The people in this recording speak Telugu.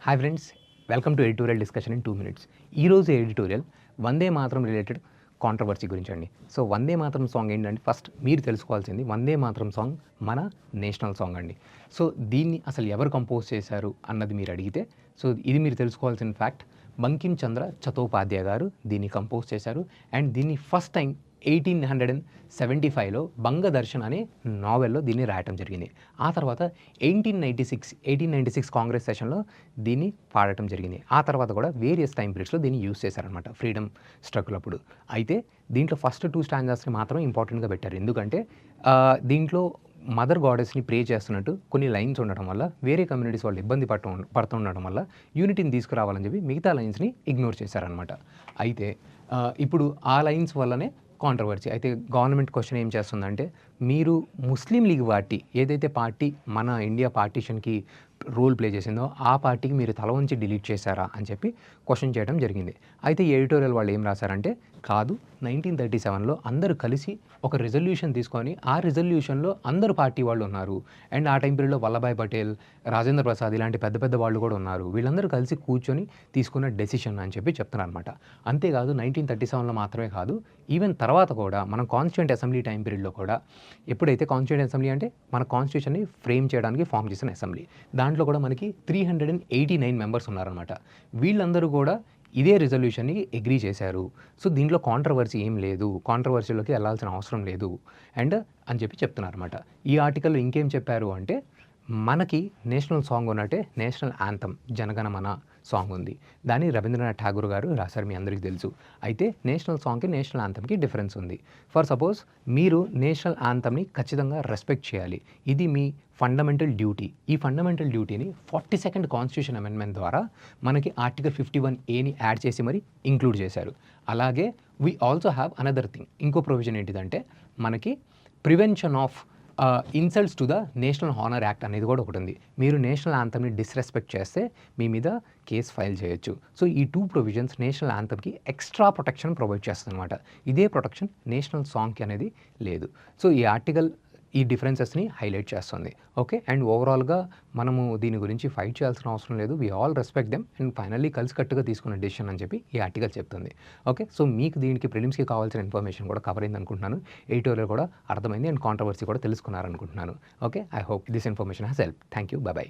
Hi friends, welcome to editorial discussion in 2 minutes. ఈరోజు editorial Vande Mataram related controversy గురించి అండి. సో వందే మాతరం సాంగ్ ఏంటంటే ఫస్ట్ మీరు తెలుసుకోవాల్సింది వందే మాతరం సాంగ్ మన నేషనల్ సాంగ్ అండి. సో దీన్ని అసలు ఎవరు కంపోజ్ చేశారు అన్నది మీరు అడిగితే సో ఇది మీరు తెలుసుకోవాల్సిన ఫ్యాక్ట్. బంకిం చంద్ర చటోపాధ్యాయ గారు దీన్ని కంపోజ్ చేశారు అండ్ దీన్ని ఫస్ట్ టైం 1875లో బంగదర్శన్ అనే నావెల్లో దీన్ని రాయటం జరిగింది. ఆ తర్వాత 1896 కాంగ్రెస్ సెషన్లో దీన్ని పాడటం జరిగింది. ఆ తర్వాత కూడా వేరియస్ టైం పీరియడ్స్లో దీన్ని యూజ్ చేశారనమాట ఫ్రీడమ్ స్ట్రగుల్ అప్పుడు. అయితే దీంట్లో ఫస్ట్ 2 స్టాంజాస్ని మాత్రం ఇంపార్టెంట్గా పెట్టారు. ఎందుకంటే దీంట్లో మదర్ గాడెస్ని ప్రే చేస్తున్నట్టు కొన్ని లైన్స్ ఉండడం వల్ల వేరే కమ్యూనిటీస్ వాళ్ళు ఇబ్బంది పడుతుండడం వల్ల యూనిటీని తీసుకురావాలని చెప్పి మిగతా లైన్స్ని ఇగ్నోర్ చేశారనమాట. అయితే ఇప్పుడు ఆ లైన్స్ వల్లనే కాంట్రవర్సీ. అయితే గవర్నమెంట్ క్వశ్చన్ ఏం చేస్తుందంటే, మీరు ముస్లిం లీగ్ పార్టీ ఏదైతే పార్టీ మన ఇండియా పార్టీషన్కి రోల్ ప్లే చేసిందో ఆ పార్టీకి మీరు తల వంచి డిలీట్ చేశారా అని చెప్పి క్వశ్చన్ చేయడం జరిగింది. అయితే ఈ ఎడిటోరియల్ వాళ్ళు ఏం రాశారంటే, కాదు 1937లో అందరూ కలిసి ఒక రిజల్యూషన్ తీసుకొని ఆ రిజల్యూషన్లో అందరు పార్టీ వాళ్ళు ఉన్నారు అండ్ ఆ టైం పీరియడ్లో వల్లభాయ్ పటేల్, రాజేంద్ర ప్రసాద్ ఇలాంటి పెద్ద పెద్ద వాళ్ళు కూడా ఉన్నారు. వీళ్ళందరూ కలిసి కూర్చొని తీసుకున్న డెసిషన్ అని చెప్పి చెప్తున్నారు అనమాట. అంతేకాదు 1937లో మాత్రమే కాదు, ఈవెన్ తర్వాత కూడా మనం కాన్స్టిట్యూంట్ అసెంబ్లీ టైం పీరియడ్లో కూడా ఎప్పుడైతే కాన్స్టిట్యూంట్ అసెంబ్లీ అంటే మన కాన్స్టిట్యూషన్ని ఫ్రేమ్ చేయడానికి ఫామ్ చేసిన అసెంబ్లీ, దాంట్లో కూడా మనకి 389 మెంబర్స్ ఉన్నారనమాట. వీళ్ళందరూ కూడా ఇదే రిజల్యూషన్ని అగ్రీ చేశారు. సో దీంట్లో కాంట్రవర్సీ ఏం లేదు, కాంట్రవర్సీలోకి వెళ్ళాల్సిన అవసరం లేదు అండ్ అని చెప్పి చెప్తున్నారన్నమాట. ఈ ఆర్టికల్లో ఇంకేం చెప్పారు అంటే, మనకి నేషనల్ సాంగ్ ఉన్నట్టే నేషనల్ యాంథమ్ జనగణమన సాంగ్ ఉంది. దాన్ని రవీంద్రనాథ్ ఠాగూర్ గారు రాశారు, మీ అందరికీ తెలుసు. అయితే నేషనల్ సాంగ్కి నేషనల్ యాంథమ్కి డిఫరెన్స్ ఉంది. ఫర్ సపోజ్ మీరు నేషనల్ యాంథమ్ని ఖచ్చితంగా రెస్పెక్ట్ చేయాలి, ఇది మీ ఫండమెంటల్ డ్యూటీ. ఈ ఫండమెంటల్ డ్యూటీని 42nd కాన్స్టిట్యూషన్ అమెండ్మెంట్ ద్వారా మనకి ఆర్టికల్ 51A యాడ్ చేసి మరి ఇంక్లూడ్ చేశారు. అలాగే we also have another thing, ఇంకో ప్రొవిజన్ ఏంటిదంటే మనకి prevention of insults to the national honour act అనేది కూడా ఒకటి ఉంది. మీరు నేషనల్ యాంథమ్ని డిస్రెస్పెక్ట్ చేస్తే మీ మీద కేసు ఫైల్ చేయొచ్చు. సో ఈ 2 ప్రొవిజన్స్ నేషనల్ యాంథమ్కి ఎక్స్ట్రా ప్రొటెక్షన్ ప్రొవైడ్ చేస్తుంది అనమాట. ఇదే ప్రొటెక్షన్ నేషనల్ సాంగ్కి అనేది లేదు. సో ఈ ఆర్టికల్ ఈ డిఫరెన్సెస్ని హైలైట్ చేస్తుంది. ఓకే, అండ్ ఓవరాల్గా మనము దీని గురించి ఫైట్ చేయాల్సిన అవసరం లేదు, we all respect them and finally కలిసికట్టుగా తీసుకున్న డెసిషన్ అని చెప్పి ఈ ఆర్టికల్ చెప్తుంది. ఓకే, సో మీకు దీనికి ప్రిలిమ్స్కి కావాల్సిన ఇన్ఫర్మేషన్ కూడా కవర్ అయింది అనుకుంటున్నాను, ఎడిటోరియల్ కూడా అర్థమైంది అండ్ కాంట్రవర్సీ కూడా తెలుసుకున్నారనుకుంటున్నాను. Okay, I hope this information has help. Thank you, bye by.